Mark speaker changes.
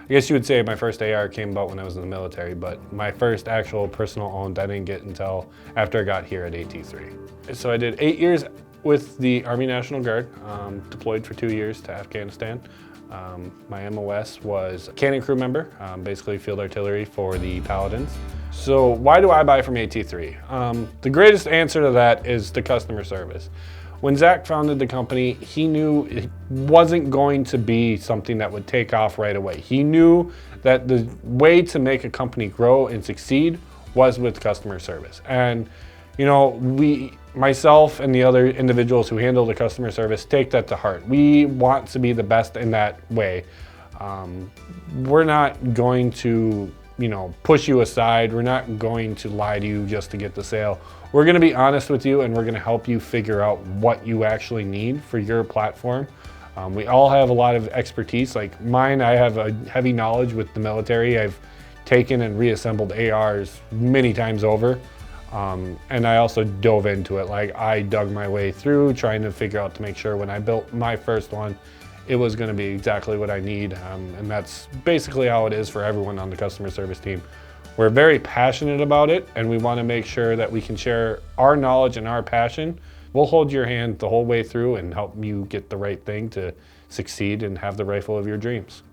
Speaker 1: I guess you would say my first AR came about when I was in the military, but my first actual personal owned I didn't get until after I got here at AT3. So I did 8 years with the Army National Guard, deployed for 2 years to Afghanistan. My MOS was cannon crew member, basically field artillery for the Paladins. So why do I buy from AT3? The greatest answer to that is the customer service. When Zach founded the company, he knew it wasn't going to be something that would take off right away. He knew that the way to make a company grow and succeed was with customer service. And you know, myself and the other individuals who handle the customer service take that to heart. We want to be the best in that way. We're not going to, push you aside. We're not going to lie to you just to get the sale. We're going to be honest with you, and we're going to help you figure out what you actually need for your platform. We all have a lot of expertise. Like mine, I have a heavy knowledge with the military. I've taken and reassembled ARs many times over. And I also dove into it. Like I dug my way through trying to figure out to make sure when I built my first one, it was going to be exactly what I need. And that's basically how it is for everyone on the customer service team. We're very passionate about it, and we want to make sure that we can share our knowledge and our passion. We'll hold your hand the whole way through and help you get the right thing to succeed and have the rifle of your dreams.